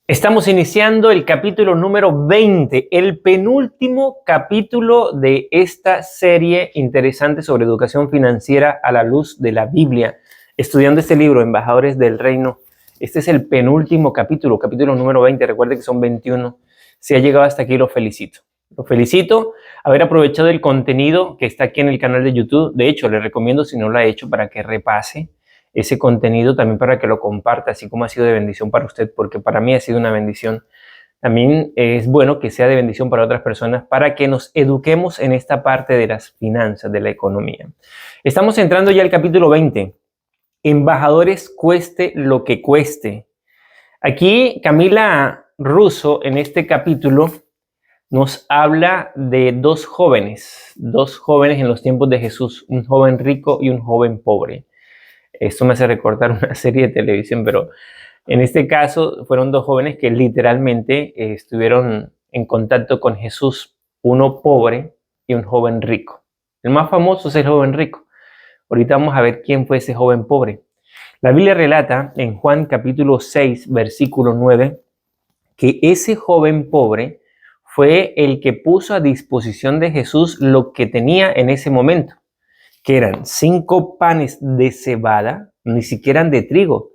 Estamos iniciando el capítulo número 20, el penúltimo capítulo de esta serie interesante sobre educación financiera a la luz de la Biblia. Estudiando este libro, Embajadores del Reino, este es el penúltimo capítulo, capítulo número 20, recuerde que son 21. Si ha llegado hasta aquí, lo felicito. Lo felicito haber aprovechado el contenido que está aquí en el canal de YouTube. De hecho, le recomiendo, si no lo ha hecho, para que repase ese contenido, también para que lo comparta, así como ha sido de bendición para usted, porque para mí ha sido una bendición. También es bueno que sea de bendición para otras personas, para que nos eduquemos en esta parte de las finanzas, de la economía. Estamos entrando ya al capítulo 20. Embajadores, cueste lo que cueste. Aquí Camila Russo, en este capítulo, nos habla de dos jóvenes en los tiempos de Jesús, un joven rico y un joven pobre. Esto me hace recordar una serie de televisión, pero en este caso fueron dos jóvenes que literalmente estuvieron en contacto con Jesús, uno pobre y un joven rico. El más famoso es el joven rico. Ahorita vamos a ver quién fue ese joven pobre. La Biblia relata en Juan capítulo 6, versículo 9, que ese joven pobre fue el que puso a disposición de Jesús lo que tenía en ese momento, que eran 5 panes de cebada, ni siquiera de trigo,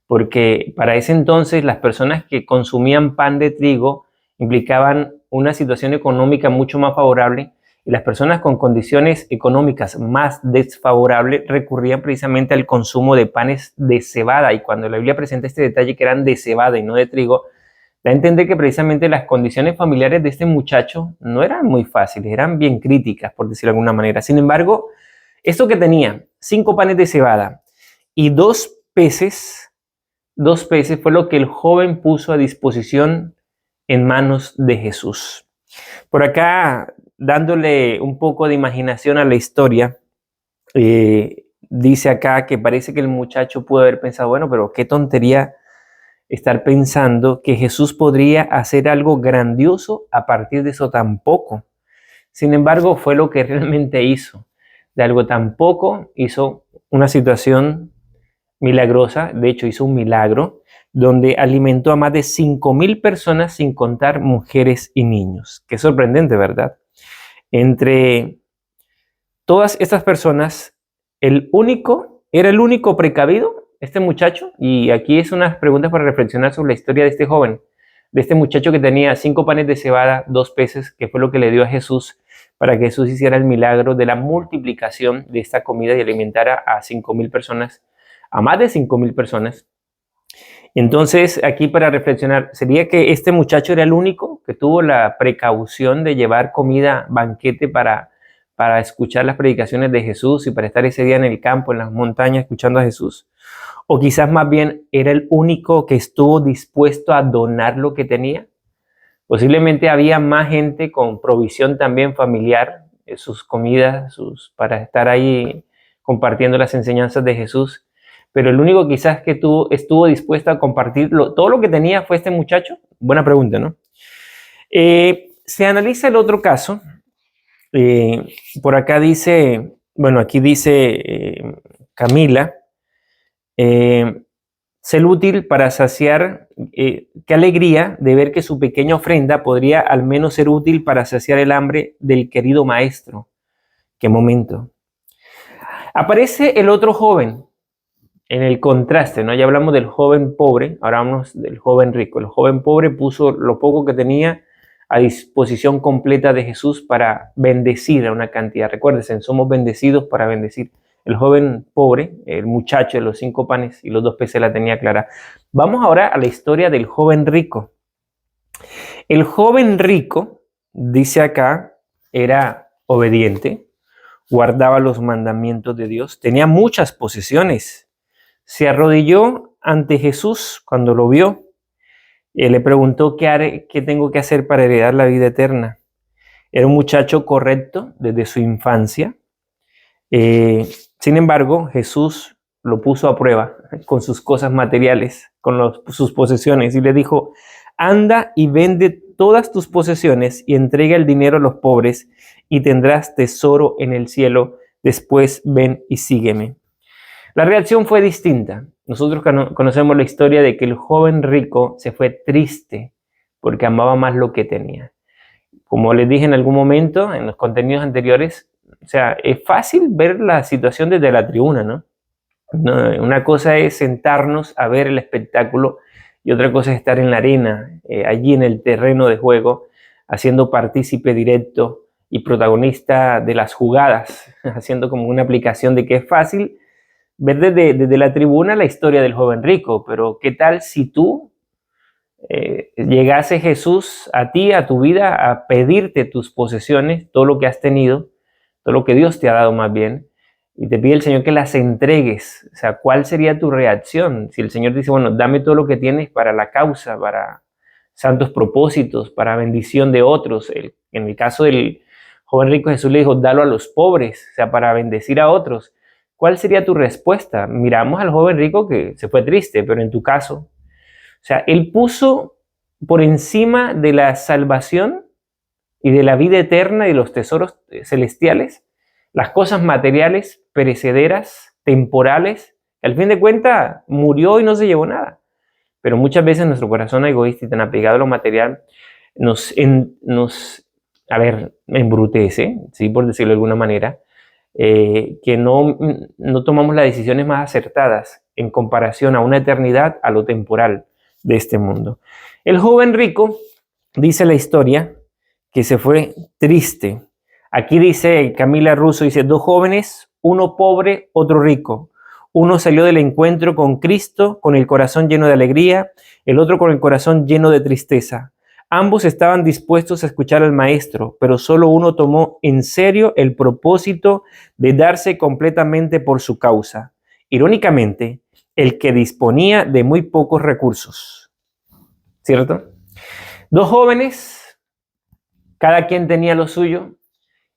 porque para ese entonces las personas que consumían pan de trigo implicaban una situación económica mucho más favorable, y las personas con condiciones económicas más desfavorables recurrían precisamente al consumo de panes de cebada. Y cuando la Biblia presenta este detalle que eran de cebada y no de trigo, da a entender que precisamente las condiciones familiares de este muchacho no eran muy fáciles, eran bien críticas, por decirlo de alguna manera. Sin embargo, esto que tenía 5 panes de cebada y 2 peces fue lo que el joven puso a disposición en manos de Jesús. Por acá, dándole un poco de imaginación a la historia, dice acá que parece que el muchacho pudo haber pensado, bueno, pero qué tontería estar pensando que Jesús podría hacer algo grandioso a partir de eso tan poco. Sin embargo, fue lo que realmente hizo. De algo tan poco hizo una situación milagrosa. De hecho, hizo un milagro donde alimentó a más de 5,000 personas, sin contar mujeres y niños. Qué sorprendente, ¿verdad? Entre todas estas personas, era el único precavido, este muchacho. Y aquí es unas preguntas para reflexionar sobre la historia de este joven, de este muchacho que tenía 5 panes de cebada, 2 peces, que fue lo que le dio a Jesús para que Jesús hiciera el milagro de la multiplicación de esta comida y alimentara a 5,000 personas, a más de 5,000 personas. Entonces, aquí para reflexionar, ¿sería que este muchacho era el único que tuvo la precaución de llevar comida, banquete para escuchar las predicaciones de Jesús y para estar ese día en el campo, en las montañas, escuchando a Jesús? O quizás más bien era el único que estuvo dispuesto a donar lo que tenía. Posiblemente había más gente con provisión también familiar, sus comidas, para estar ahí compartiendo las enseñanzas de Jesús. Pero el único quizás que estuvo dispuesto a compartir todo lo que tenía fue este muchacho. Buena pregunta, ¿no? Se analiza el otro caso. Por acá dice, bueno, aquí dice Camila, ser útil para saciar, qué alegría de ver que su pequeña ofrenda podría al menos ser útil para saciar el hambre del querido maestro. Qué momento. Aparece el otro joven en el contraste, ¿no? Ya hablamos del joven pobre, ahora hablamos del joven rico. El joven pobre puso lo poco que tenía a disposición completa de Jesús para bendecir a una cantidad. Recuérdense, somos bendecidos para bendecir. El joven pobre, el muchacho de los 5 panes y los 2 peces, la tenía clara. Vamos ahora a la historia del joven rico. El joven rico, dice acá, era obediente, guardaba los mandamientos de Dios, tenía muchas posesiones. Se arrodilló ante Jesús cuando lo vio. Le preguntó qué tengo que hacer para heredar la vida eterna. Era un muchacho correcto desde su infancia. Sin embargo, Jesús lo puso a prueba con sus cosas materiales, con sus posesiones, y le dijo: anda y vende todas tus posesiones y entrega el dinero a los pobres y tendrás tesoro en el cielo. Después ven y sígueme. La reacción fue distinta. nosotros conocemos la historia de que el joven rico se fue triste porque amaba más lo que tenía. Como les dije en algún momento, en los contenidos anteriores, o sea, es fácil ver la situación desde la tribuna, ¿no? Una cosa es sentarnos a ver el espectáculo y otra cosa es estar en la arena, allí en el terreno de juego, haciendo partícipe directo y protagonista de las jugadas, haciendo como una aplicación de que es fácil ver desde la tribuna la historia del joven rico, pero ¿qué tal si tú llegase Jesús a ti, a tu vida, a pedirte tus posesiones, todo lo que has tenido, todo lo que Dios te ha dado más bien, y te pide el Señor que las entregues? O sea, ¿cuál sería tu reacción? Si el Señor dice, bueno, dame todo lo que tienes para la causa, para santos propósitos, para bendición de otros. En el caso del joven rico, Jesús le dijo, dalo a los pobres, o sea, para bendecir a otros. ¿Cuál sería tu respuesta? Miramos al joven rico que se fue triste, pero en tu caso, o sea, él puso por encima de la salvación y de la vida eterna y de los tesoros celestiales las cosas materiales, perecederas, temporales. Al fin de cuentas, murió y no se llevó nada. Pero muchas veces nuestro corazón egoísta y tan apegado a lo material nos embrutece, ¿sí? Por decirlo de alguna manera, que no tomamos las decisiones más acertadas en comparación a una eternidad, a lo temporal de este mundo. El joven rico, dice la historia, que se fue triste. Aquí dice Camila Russo, dice, dos jóvenes, uno pobre, otro rico. Uno salió del encuentro con Cristo con el corazón lleno de alegría, el otro con el corazón lleno de tristeza. Ambos estaban dispuestos a escuchar al maestro, pero solo uno tomó en serio el propósito de darse completamente por su causa. Irónicamente, el que disponía de muy pocos recursos. ¿Cierto? Dos jóvenes, cada quien tenía lo suyo.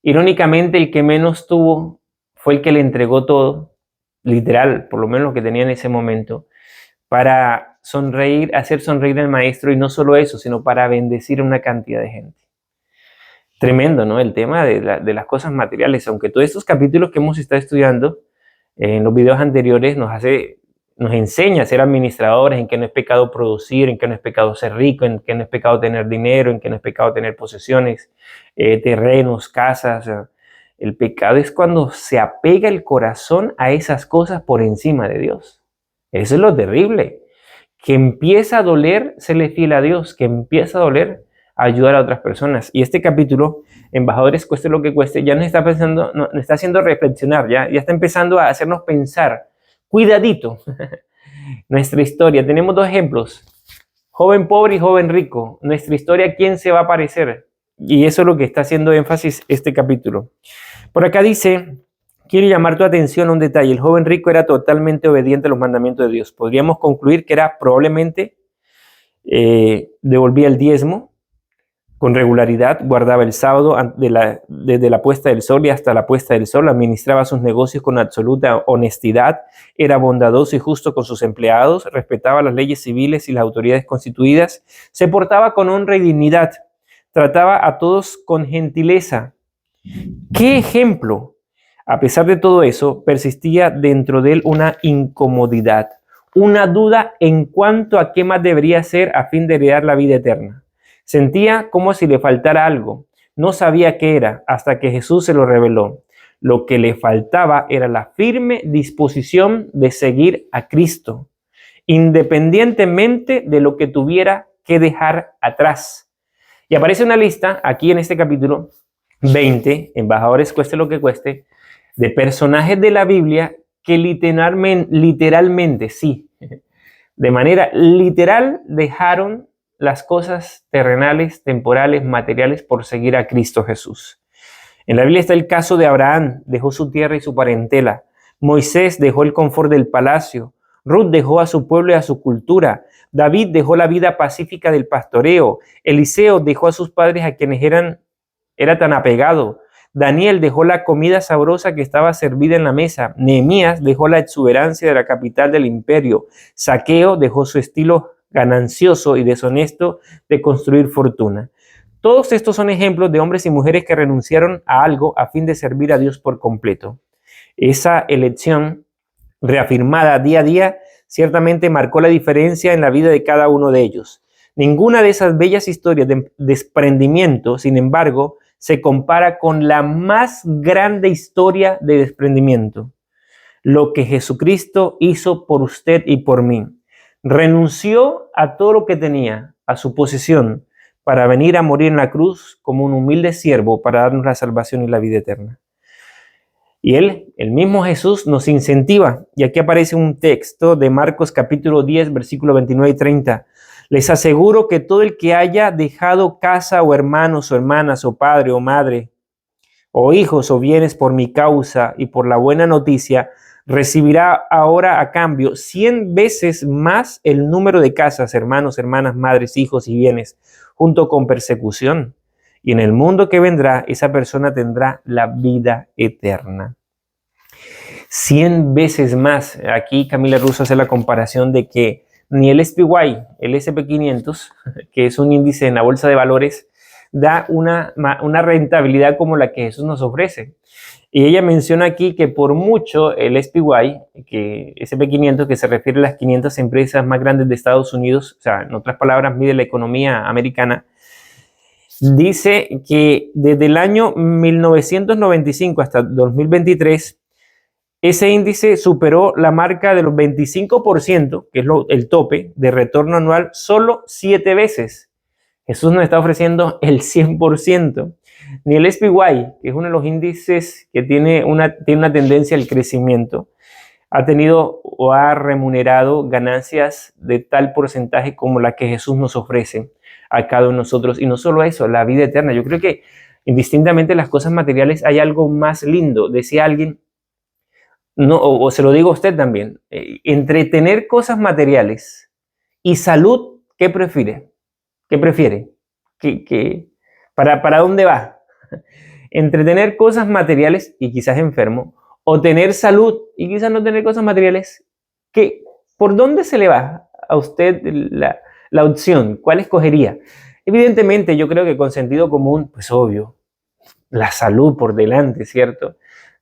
Irónicamente, el que menos tuvo fue el que le entregó todo, literal, por lo menos lo que tenía en ese momento, para sonreír, hacer sonreír al maestro, y no solo eso, sino para bendecir a una cantidad de gente. Tremendo, ¿no? El tema de las cosas materiales, aunque todos estos capítulos que hemos estado estudiando en los videos anteriores nos enseña a ser administradores, en que no es pecado producir, en que no es pecado ser rico, en que no es pecado tener dinero, en que no es pecado tener posesiones, terrenos, casas. O sea, el pecado es cuando se apega el corazón a esas cosas por encima de Dios. Eso es lo terrible. Que empieza a doler serle fiel a Dios, que empieza a doler ayudar a otras personas. Y este capítulo, Embajadores, cueste lo que cueste, ya nos está haciendo reflexionar, ya está empezando a hacernos pensar. Cuidadito, nuestra historia. Tenemos dos ejemplos, joven pobre y joven rico. Nuestra historia, ¿quién se va a parecer? Y eso es lo que está haciendo énfasis este capítulo. Por acá dice, quiero llamar tu atención a un detalle. El joven rico era totalmente obediente a los mandamientos de Dios. Podríamos concluir que era probablemente, devolvía el diezmo con regularidad, guardaba el sábado desde la puesta del sol y hasta la puesta del sol, administraba sus negocios con absoluta honestidad, era bondadoso y justo con sus empleados, respetaba las leyes civiles y las autoridades constituidas, se portaba con honra y dignidad, trataba a todos con gentileza. ¿Qué ejemplo? A pesar de todo eso, persistía dentro de él una incomodidad, una duda en cuanto a qué más debería hacer a fin de heredar la vida eterna. Sentía como si le faltara algo. No sabía qué era hasta que Jesús se lo reveló. Lo que le faltaba era la firme disposición de seguir a Cristo, independientemente de lo que tuviera que dejar atrás. Y aparece una lista aquí en este capítulo 20, Embajadores, cueste lo que cueste, de personajes de la Biblia que literalmente, sí, de manera literal dejaron las cosas terrenales, temporales, materiales por seguir a Cristo Jesús. En la Biblia está el caso de Abraham, dejó su tierra y su parentela. Moisés dejó el confort del palacio. Ruth dejó a su pueblo y a su cultura. David dejó la vida pacífica del pastoreo. Eliseo dejó a sus padres a quienes era tan apegado. Daniel dejó la comida sabrosa que estaba servida en la mesa. Nehemías dejó la exuberancia de la capital del imperio. Zaqueo dejó su estilo ganancioso y deshonesto de construir fortuna. Todos estos son ejemplos de hombres y mujeres que renunciaron a algo a fin de servir a Dios por completo. Esa elección reafirmada día a día ciertamente marcó la diferencia en la vida de cada uno de ellos. Ninguna de esas bellas historias de desprendimiento, sin embargo, se compara con la más grande historia de desprendimiento: lo que Jesucristo hizo por usted y por mí. Renunció a todo lo que tenía, a su posesión, para venir a morir en la cruz como un humilde siervo para darnos la salvación y la vida eterna. Y el mismo Jesús, nos incentiva. Y aquí aparece un texto de Marcos capítulo 10, versículo 29 y 30. Les aseguro que todo el que haya dejado casa o hermanos o hermanas o padre o madre o hijos o bienes por mi causa y por la buena noticia, recibirá ahora a cambio 100 veces más el número de casas, hermanos, hermanas, madres, hijos y bienes, junto con persecución. Y en el mundo que vendrá, esa persona tendrá la vida eterna. 100 veces más. Aquí Camila Russo hace la comparación de que ni el SPY, el SP500, que es un índice en la bolsa de valores, da una rentabilidad como la que Jesús nos ofrece. Y ella menciona aquí que por mucho el SPY, que SP500, que se refiere a las 500 empresas más grandes de Estados Unidos, o sea, en otras palabras, mide la economía americana, dice que desde el año 1995 hasta 2023, ese índice superó la marca de los 25%, que es el tope de retorno anual, solo 7 veces. Jesús nos está ofreciendo el 100%. Ni el SPY, que es uno de los índices que tiene una tendencia al crecimiento, ha tenido o ha remunerado ganancias de tal porcentaje como la que Jesús nos ofrece a cada uno de nosotros. Y no solo eso, la vida eterna. Yo creo que indistintamente de las cosas materiales hay algo más lindo. Decía alguien, no, o se lo digo a usted también, entre tener cosas materiales y salud, ¿qué prefiere? ¿Qué prefiere? ¿Para dónde va? Entre tener cosas materiales y quizás enfermo, o tener salud y quizás no tener cosas materiales, ¿por dónde se le va a usted la opción? ¿Cuál escogería? Evidentemente, yo creo que con sentido común, pues obvio, la salud por delante, ¿cierto?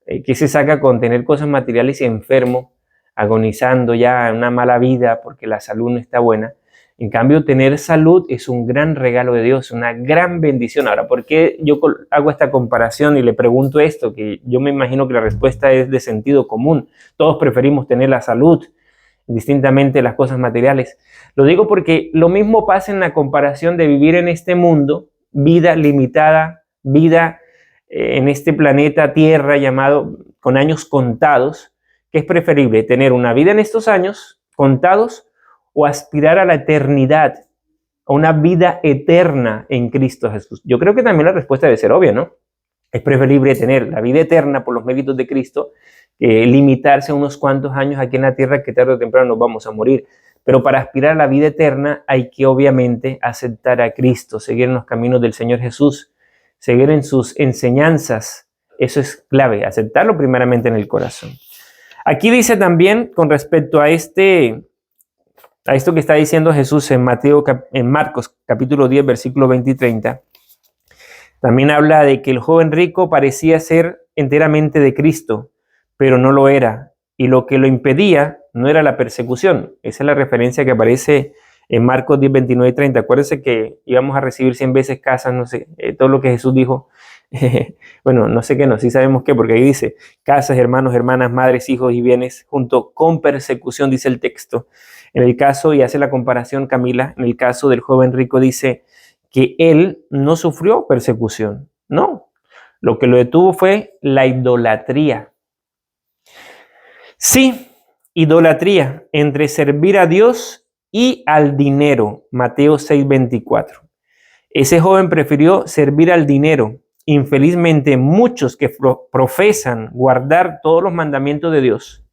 ¿Qué se saca con tener cosas materiales y enfermo, agonizando ya en una mala vida porque la salud no está buena? En cambio, tener salud es un gran regalo de Dios, una gran bendición. Ahora, ¿por qué yo hago esta comparación y le pregunto esto? Que yo me imagino que la respuesta es de sentido común. Todos preferimos tener la salud, distintamente las cosas materiales. Lo digo porque lo mismo pasa en la comparación de vivir en este mundo, vida limitada, vida en este planeta Tierra llamado con años contados. ¿Qué es preferible? ¿Tener una vida en estos años contados o aspirar a la eternidad, a una vida eterna en Cristo Jesús? Yo creo que también la respuesta debe ser obvia, ¿no? Es preferible tener la vida eterna por los méritos de Cristo que limitarse a unos cuantos años aquí en la tierra, que tarde o temprano nos vamos a morir. Pero para aspirar a la vida eterna hay que obviamente aceptar a Cristo, seguir en los caminos del Señor Jesús, seguir en sus enseñanzas. Eso es clave, aceptarlo primeramente en el corazón. Aquí dice también con respecto a esto que está diciendo Jesús en Marcos capítulo 10, versículo 20 y 30, también habla de que el joven rico parecía ser enteramente de Cristo, pero no lo era. Y lo que lo impedía no era la persecución. Esa es la referencia que aparece en Marcos 10, 29 y 30. Acuérdense que íbamos a recibir 100 veces casas, no sé, todo lo que Jesús dijo. Bueno, no sé qué, no, sí sabemos qué, porque ahí dice casas, hermanos, hermanas, madres, hijos y bienes, junto con persecución, dice el texto. En el caso, y hace la comparación Camila, en el caso del joven rico dice que él no sufrió persecución, no. Lo que lo detuvo fue la idolatría. Sí, idolatría entre servir a Dios y al dinero. Mateo 6:24. Ese joven prefirió servir al dinero. Infelizmente, muchos que profesan guardar todos los mandamientos de Dios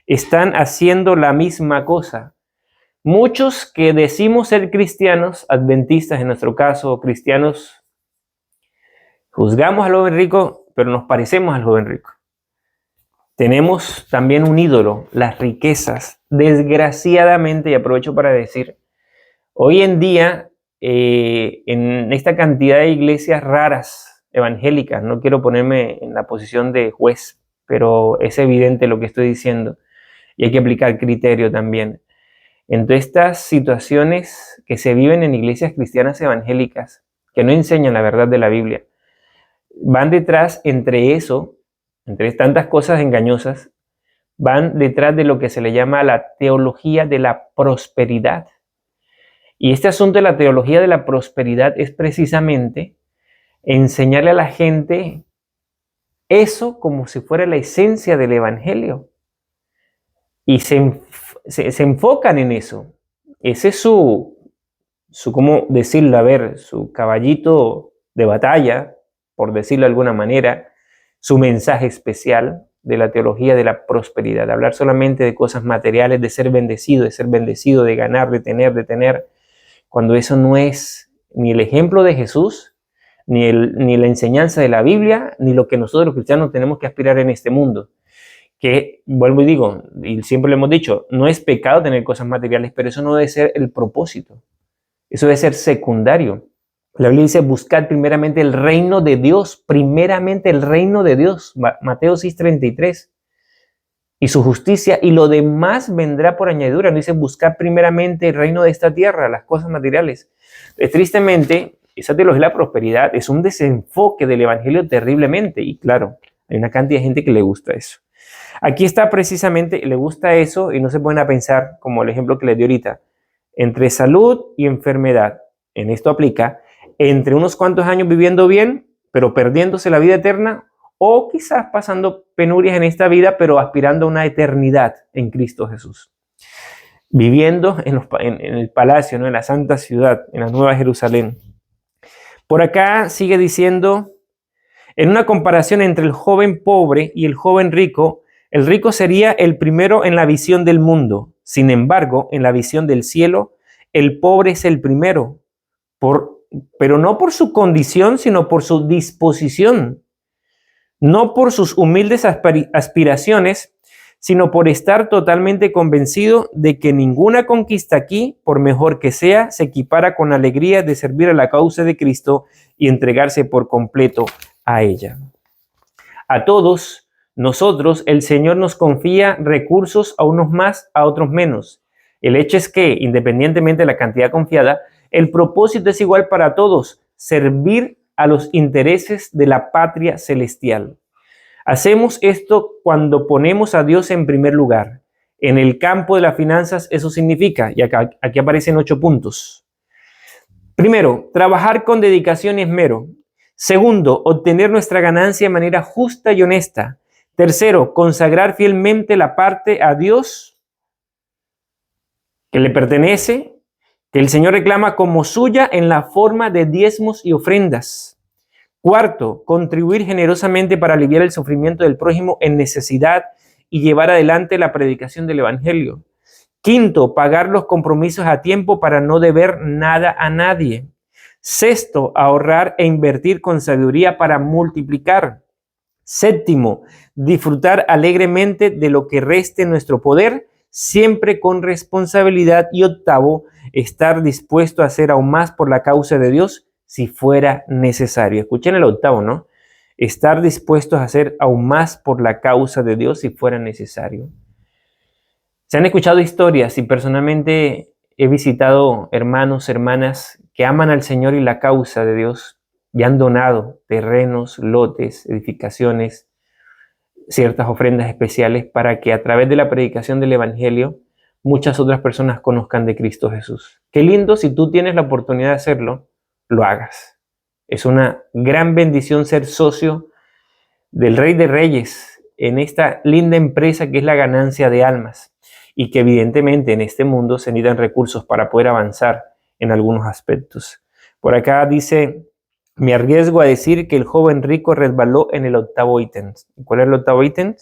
están haciendo la misma cosa. Muchos que decimos ser cristianos, adventistas en nuestro caso, cristianos, juzgamos al joven rico, pero nos parecemos al joven rico. Tenemos también un ídolo, las riquezas. Desgraciadamente, y aprovecho para decir, hoy en día, en esta cantidad de iglesias raras, evangélicas, no quiero ponerme en la posición de juez, pero es evidente lo que estoy diciendo. y hay que aplicar criterio también. Entre estas situaciones que se viven en iglesias cristianas evangélicas, que no enseñan la verdad de la Biblia, van detrás entre tantas cosas engañosas, van detrás de lo que se le llama la teología de la prosperidad. Y este asunto de la teología de la prosperidad es precisamente enseñarle a la gente eso como si fuera la esencia del evangelio. Y se enfocan en eso. Ese es ¿cómo decirlo? A ver, su caballito de batalla, por decirlo de alguna manera, su mensaje especial de la teología de la prosperidad. Hablar solamente de cosas materiales, de ser bendecido, de ganar, de tener, cuando eso no es ni el ejemplo de Jesús, ni la enseñanza de la Biblia, ni lo que nosotros los cristianos tenemos que aspirar en este mundo. Que, vuelvo y digo, y siempre lo hemos dicho, no es pecado tener cosas materiales, pero eso no debe ser el propósito. Eso debe ser secundario. La Biblia dice, buscad primeramente el reino de Dios, primeramente el reino de Dios, Mateo 6:33, y su justicia, y lo demás vendrá por añadidura. No dice, buscad primeramente el reino de esta tierra, las cosas materiales. Tristemente, esa teología de la prosperidad es un desenfoque del evangelio terriblemente, y claro, hay una cantidad de gente que le gusta eso. Aquí está precisamente, le gusta eso y no se ponen a pensar, como el ejemplo que les di ahorita, entre salud y enfermedad. En esto aplica entre unos cuantos años viviendo bien, pero perdiéndose la vida eterna, o quizás pasando penurias en esta vida, pero aspirando a una eternidad en Cristo Jesús. Viviendo en el palacio, ¿no? En la santa ciudad, en la Nueva Jerusalén. Por acá sigue diciendo, en una comparación entre el joven pobre y el joven rico, el rico sería el primero en la visión del mundo. Sin embargo, en la visión del cielo, el pobre es el primero, pero no por su condición, sino por su disposición. No por sus humildes aspiraciones, sino por estar totalmente convencido de que ninguna conquista aquí, por mejor que sea, se equipara con la alegría de servir a la causa de Cristo y entregarse por completo a ella. A todos nosotros, el Señor nos confía recursos, a unos más, a otros menos. El hecho es que, independientemente de la cantidad confiada, el propósito es igual para todos, servir a los intereses de la patria celestial. Hacemos esto cuando ponemos a Dios en primer lugar. En el campo de las finanzas eso significa, y aquí aparecen 8 puntos. Primero, trabajar con dedicación y esmero. Segundo, obtener nuestra ganancia de manera justa y honesta. Tercero, consagrar fielmente la parte a Dios que le pertenece, que el Señor reclama como suya en la forma de diezmos y ofrendas. Cuarto, contribuir generosamente para aliviar el sufrimiento del prójimo en necesidad y llevar adelante la predicación del Evangelio. Quinto, pagar los compromisos a tiempo para no deber nada a nadie. Sexto, ahorrar e invertir con sabiduría para multiplicar. Séptimo, disfrutar alegremente de lo que reste en nuestro poder, siempre con responsabilidad. Y octavo, estar dispuesto a hacer aún más por la causa de Dios si fuera necesario. Escuchen el octavo, ¿no? Estar dispuestos a hacer aún más por la causa de Dios si fuera necesario. Se han escuchado historias y personalmente he visitado hermanos, hermanas que aman al Señor y la causa de Dios y han donado terrenos, lotes, edificaciones, ciertas ofrendas especiales para que a través de la predicación del Evangelio muchas otras personas conozcan de Cristo Jesús. Qué lindo si tú tienes la oportunidad de hacerlo, lo hagas. Es una gran bendición ser socio del Rey de Reyes en esta linda empresa que es la ganancia de almas y que evidentemente en este mundo se necesitan recursos para poder avanzar en algunos aspectos. Por acá dice, me arriesgo a decir que el joven rico resbaló en el octavo ítem. ¿Cuál es el octavo ítem?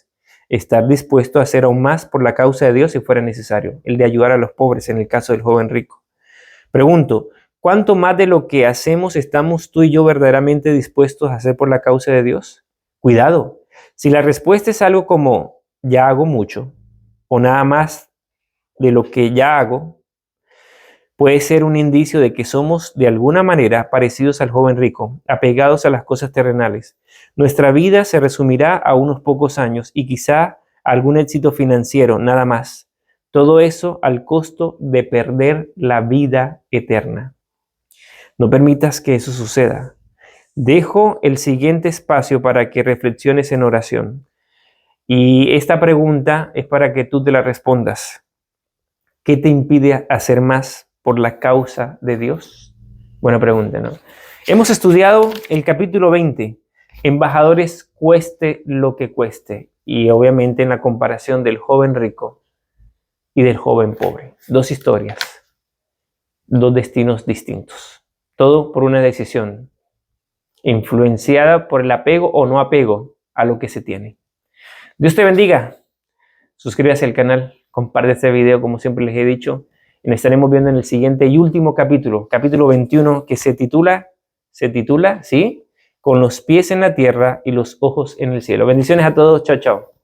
Estar dispuesto a hacer aún más por la causa de Dios si fuera necesario, el de ayudar a los pobres en el caso del joven rico. Pregunto, ¿cuánto más de lo que hacemos estamos tú y yo verdaderamente dispuestos a hacer por la causa de Dios? Cuidado, si la respuesta es algo como, ya hago mucho, o nada más de lo que ya hago, puede ser un indicio de que somos de alguna manera parecidos al joven rico, apegados a las cosas terrenales. Nuestra vida se resumirá a unos pocos años y quizá algún éxito financiero, nada más. Todo eso al costo de perder la vida eterna. No permitas que eso suceda. Dejo el siguiente espacio para que reflexiones en oración. Y esta pregunta es para que tú te la respondas. ¿Qué te impide hacer más por la causa de Dios? Buena pregunta, ¿no? Hemos estudiado el capítulo 20, embajadores cueste lo que cueste, y obviamente en la comparación del joven rico y del joven pobre. Dos historias, dos destinos distintos. Todo por una decisión, influenciada por el apego o no apego a lo que se tiene. Dios te bendiga. Suscríbase al canal, comparte este video como siempre les he dicho. Y nos estaremos viendo en el siguiente y último capítulo, capítulo 21, que se titula, ¿sí? Con los pies en la tierra y los ojos en el cielo. Bendiciones a todos. Chao, chao.